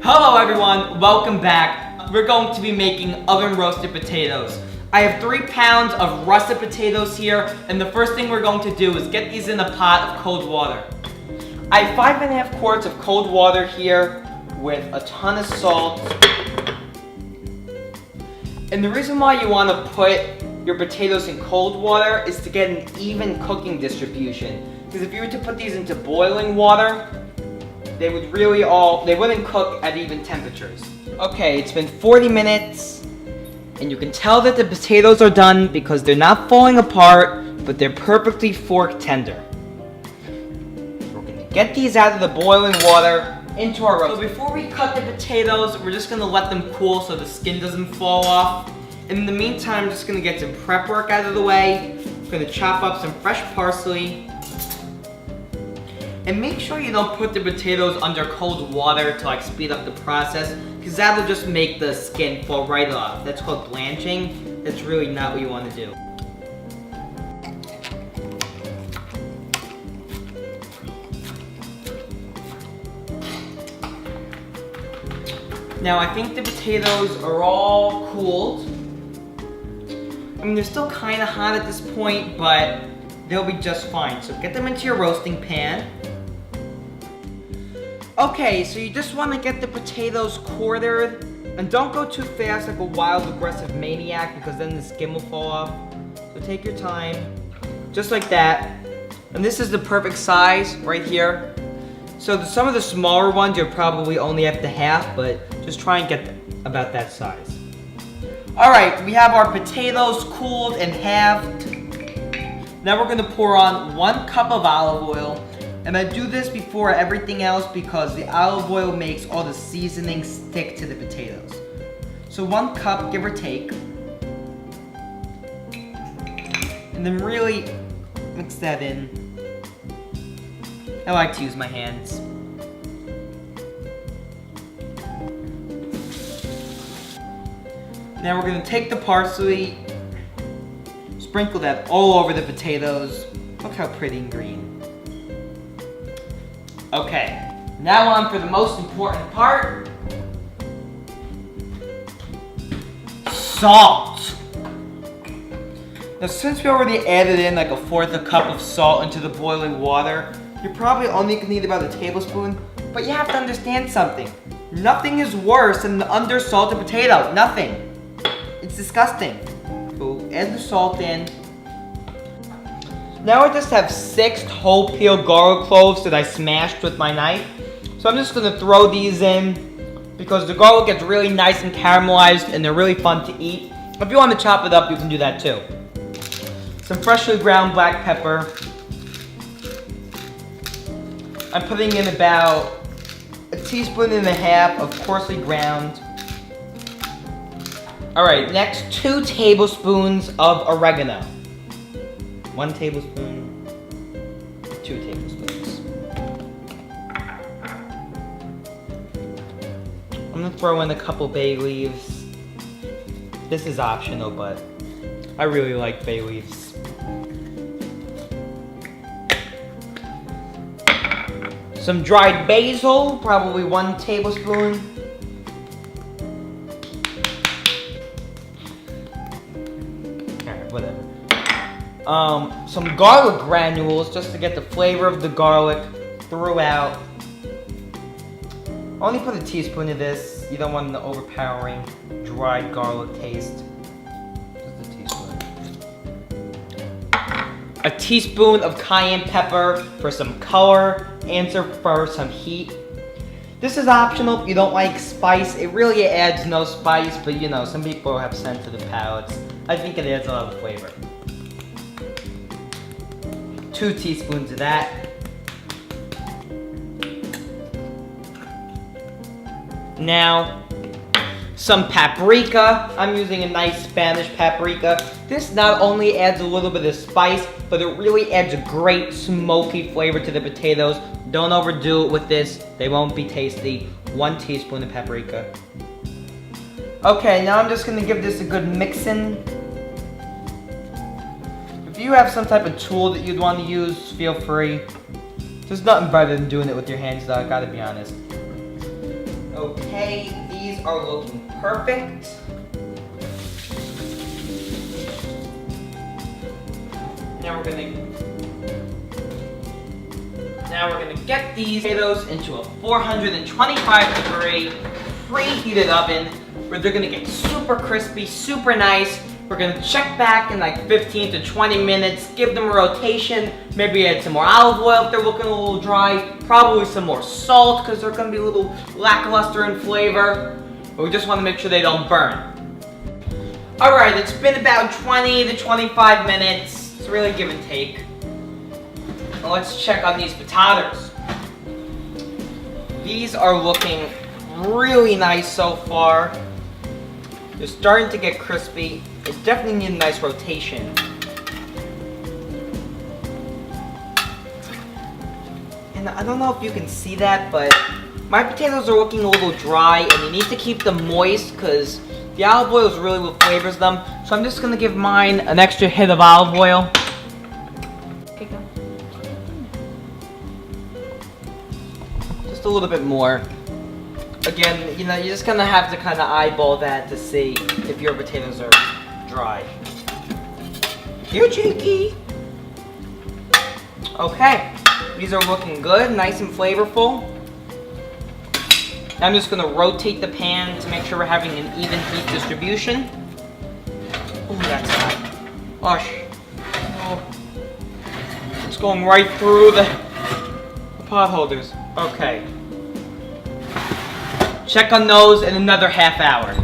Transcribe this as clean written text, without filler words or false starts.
Hello everyone, welcome back. We're going to be making oven roasted potatoes. I have 3 pounds of russet potatoes here, and the first thing we're going to do is get these in a pot of cold water. I have 5.5 quarts of cold water here with a ton of salt. And the reason why you want to put your potatoes in cold water is to get an even cooking distribution. Because if you were to put these into boiling water, they wouldn't cook at even temperatures. Okay, it's been 40 minutes, and you can tell that the potatoes are done because they're not falling apart, but they're perfectly fork tender. We're gonna get these out of the boiling water into our roast. So before we cut the potatoes, we're just gonna let them cool so the skin doesn't fall off. In the meantime, I'm just gonna get some prep work out of the way. I'm gonna chop up some fresh parsley. And make sure you don't put the potatoes under cold water to speed up the process, because that'll just make the skin fall right off. That's called blanching. That's really not what you want to do. Now I think the potatoes are all cooled. I mean, they're still kind of hot at this point, but they'll be just fine. So get them into your roasting pan. Okay, so you just want to get the potatoes quartered, and don't go too fast like a wild aggressive maniac, because then the skin will fall off. So take your time, just like that. And this is the perfect size right here. So some of the smaller ones you'll probably only have to half, but just try and get about that size. Alright, we have our potatoes cooled and halved. Now we're going to pour on 1 cup of olive oil. And I do this before everything else because the olive oil makes all the seasoning stick to the potatoes. So 1 cup, give or take. And then really mix that in. I like to use my hands. Now we're going to take the parsley, sprinkle that all over the potatoes. Look how pretty and green. Okay, now on for the most important part. Salt. Now since we already added in like 1/4 cup of salt into the boiling water, you're probably only gonna need about 1 tablespoon, but you have to understand something. Nothing is worse than an undersalted potato, nothing. It's disgusting. So add the salt in. Now I just have 6 whole peeled garlic cloves that I smashed with my knife. So I'm just gonna throw these in because the garlic gets really nice and caramelized and they're really fun to eat. If you want to chop it up, you can do that too. Some freshly ground black pepper. I'm putting in about 1.5 teaspoons of coarsely ground. Alright, next 2 tablespoons of oregano. 1 tablespoon, 2 tablespoons. I'm gonna throw in a couple bay leaves. This is optional, but I really like bay leaves. Some dried basil, probably 1 tablespoon. Alright, whatever. Some garlic granules just to get the flavor of the garlic throughout. Only put 1 teaspoon of this. You don't want an overpowering dried garlic taste. Just 1 teaspoon. 1 teaspoon of cayenne pepper for some color and for some heat. This is optional if you don't like spice. It really adds no spice, but you know, some people have sensitive palates. I think it adds a lot of flavor. 2 teaspoons of that. Now, some paprika. I'm using a nice Spanish paprika. This not only adds a little bit of spice, but it really adds a great smoky flavor to the potatoes. Don't overdo it with this. They won't be tasty. 1 teaspoon of paprika. Okay, now I'm just gonna give this a good mixin'. If you have some type of tool that you'd want to use, feel free. There's nothing better than doing it with your hands though, I gotta be honest. Okay, these are looking perfect. Now we're gonna get these potatoes into a 425-degree preheated oven where they're gonna get super crispy, super nice. We're gonna check back in like 15 to 20 minutes, give them a rotation, maybe add some more olive oil if they're looking a little dry, probably some more salt because they're gonna be a little lackluster in flavor, but we just wanna make sure they don't burn. All right, it's been about 20 to 25 minutes. It's really give and take. Now let's check on these potatoes. These are looking really nice so far. They're starting to get crispy. They definitely need a nice rotation. And I don't know if you can see that, but my potatoes are looking a little dry, and you need to keep them moist because the olive oil is really what flavors them. So I'm just gonna give mine an extra hit of olive oil. Okay, go. Just a little bit more. Again, you know, you're just gonna have to kind of eyeball that to see if your potatoes are dry. You're cheeky. Okay, these are looking good, nice and flavorful. Now I'm just gonna rotate the pan to make sure we're having an even heat distribution. Oh, that's hot. Gosh. Oh. It's going right through the pot holders. Okay. Check on those in another half hour.